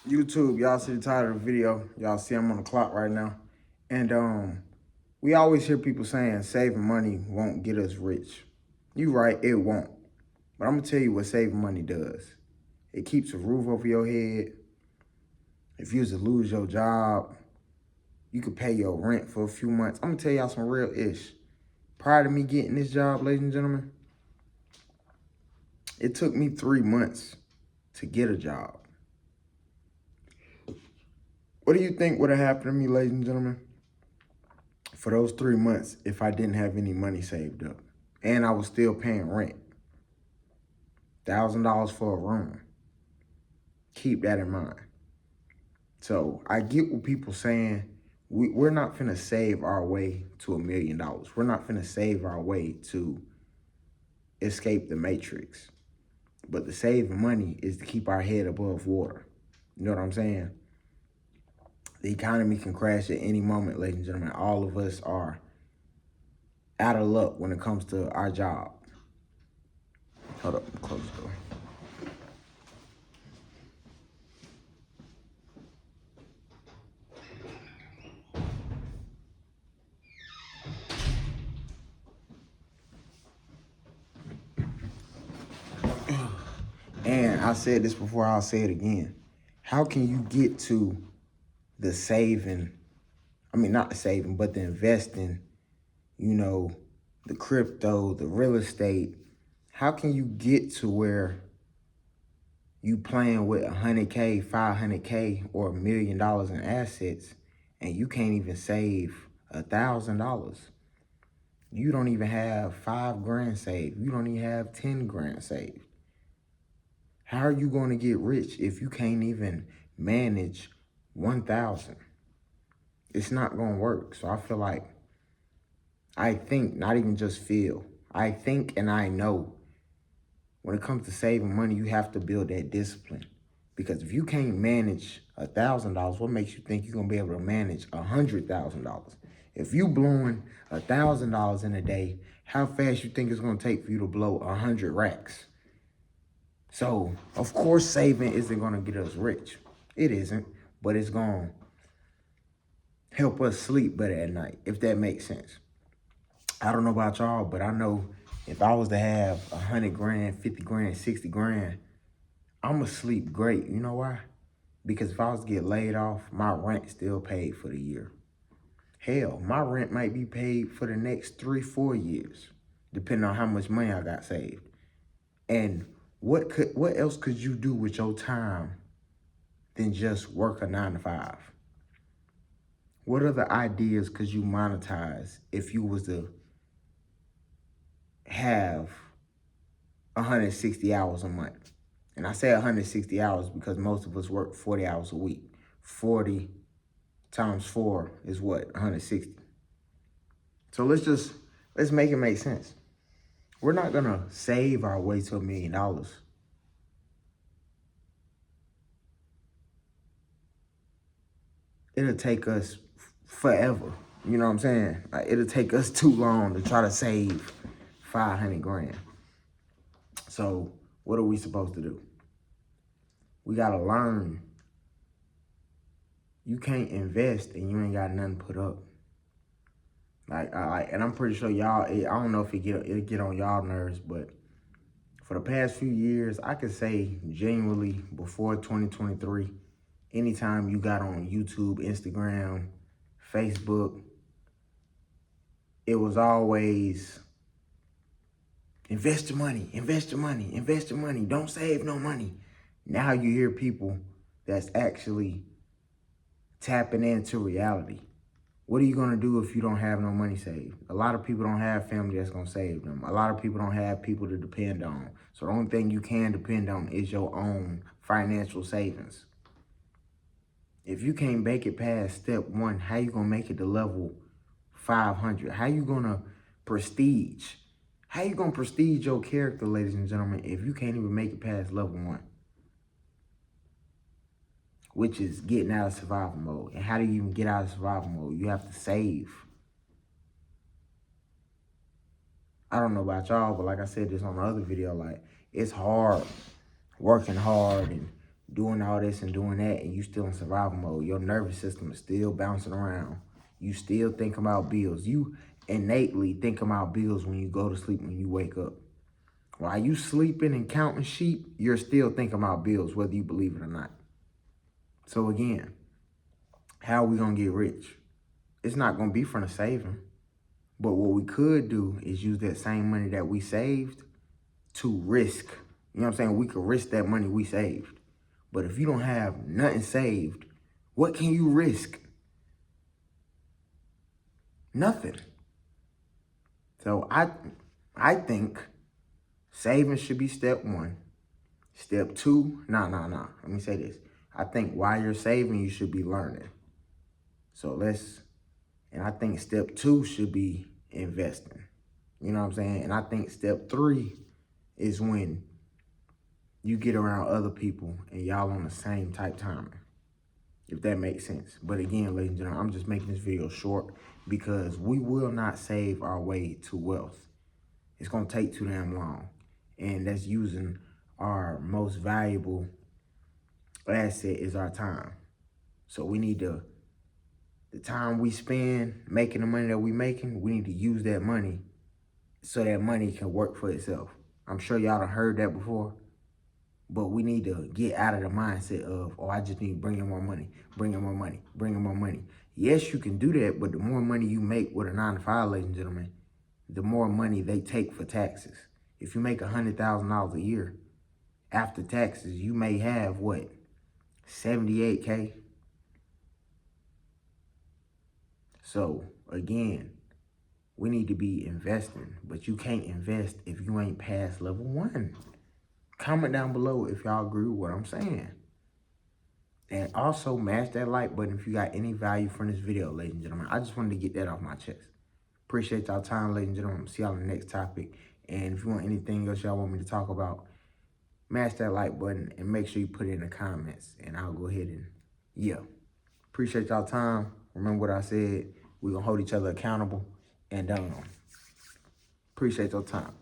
YouTube, y'all see the title of the video. Y'all see I'm on the clock right now. And we always hear people saying saving money won't get us rich. You right, it won't. But I'm gonna tell you what saving money does. It keeps a roof over your head. If you was to lose your job, you could pay your rent for a few months. I'm gonna tell y'all some real ish. Prior to me getting this job, ladies and gentlemen, it took me 3 months to get a job. What do you think would have happened to me, ladies and gentlemen, for those 3 months if I didn't have any money saved up and I was still paying rent? $1,000 for a room. Keep that in mind. So I get what people saying. We're not finna save our way to $1 million. We're not finna save our way to escape the matrix. But the saving money is to keep our head above water. You know what I'm saying? The economy can crash at any moment, ladies and gentlemen. All of us are out of luck when it comes to our job. Hold up, close the door. And I said this before, I'll say it again. How can you get to the saving, not the saving, but the investing, the crypto, the real estate? How can you get to where you playing with 100K, 500K, or $1 million in assets, and you can't even save $1,000? You don't even have 5 grand saved. You don't even have 10 grand saved. How are you going to get rich if you can't even manage 1,000? It's not going to work. So I feel like, I think, not even just feel, I think and I know when it comes to saving money, you have to build that discipline. Because if you can't manage $1,000, what makes you think you're going to be able to manage $100,000? If you blowing $1,000 in a day, how fast you think it's going to take for you to blow 100 racks? So, of course, saving isn't going to get us rich. It isn't, but it's going to help us sleep better at night, if that makes sense. I don't know about y'all, but I know if I was to have 100 grand, 50 grand, 60 grand, I'm going to sleep great. You know why? Because if I was to get laid off, my rent still paid for the year. Hell, my rent might be paid for the next 3-4 years, depending on how much money I got saved. And what else could you do with your time than just work a 9 to 5? What other ideas could you monetize if you was to have 160 hours a month? And I say 160 hours because most of us work 40 hours a week. 40 times 4 is what? 160. So let's make it make sense. We're not gonna save our way to $1 million. It'll take us forever. You know what I'm saying? It'll take us too long to try to save 500 grand. So what are we supposed to do? We gotta learn. You can't invest and you ain't got nothing put up. And I'm pretty sure y'all, I don't know if it'll get on y'all nerves, but for the past few years, I could say genuinely before 2023, anytime you got on YouTube, Instagram, Facebook, it was always invest your money, invest your money, invest your money. Don't save no money. Now you hear people that's actually tapping into reality. What are you going to do if you don't have no money saved? A lot of people don't have family that's going to save them. A lot of people don't have people to depend on. So the only thing you can depend on is your own financial savings. If you can't make it past step 1, how you going to make it to level 500? How you going to prestige? How you going to prestige your character, ladies and gentlemen, if you can't even make it past level 1? Which is getting out of survival mode. And how do you even get out of survival mode? You have to save. I don't know about y'all, but like I said this on the other video, like, it's hard working hard and doing all this and doing that, and you still in survival mode. Your nervous system is still bouncing around. You still think about bills. You innately think about bills when you go to sleep, when you wake up. While you sleeping and counting sheep, you're still thinking about bills, whether you believe it or not. So again, how are we going to get rich? It's not going to be from the saving. But what we could do is use that same money that we saved to risk. You know what I'm saying? We could risk that money we saved. But if you don't have nothing saved, what can you risk? Nothing. So I think saving should be step one. Step two, nah. Let me say this. I think while you're saving, you should be learning. And I think step two should be investing. You know what I'm saying? And I think step three is when you get around other people and y'all on the same type timing, if that makes sense. But again, ladies and gentlemen, I'm just making this video short because we will not save our way to wealth. It's going to take too damn long. And that's using our most valuable asset is our time. So we need the time we spend making the money that we making, we need to use that money so that money can work for itself. I'm sure y'all done heard that before, but we need to get out of the mindset of, oh, I just need to bring in more money, bring in more money, bring in more money. Yes, you can do that, but the more money you make with a 9-to-5, ladies and gentlemen, the more money they take for taxes. If you make $100,000 a year, after taxes, you may have, what, 78K? So, again, we need to be investing, but you can't invest if you ain't past level 1. Comment down below if y'all agree with what I'm saying. And also, mash that like button if you got any value from this video, ladies and gentlemen. I just wanted to get that off my chest. Appreciate y'all time, ladies and gentlemen. See y'all on the next topic. And if you want anything else y'all want me to talk about, mash that like button and make sure you put it in the comments. And I'll go ahead and, yeah. Appreciate y'all time. Remember what I said. We're going to hold each other accountable. And appreciate your time.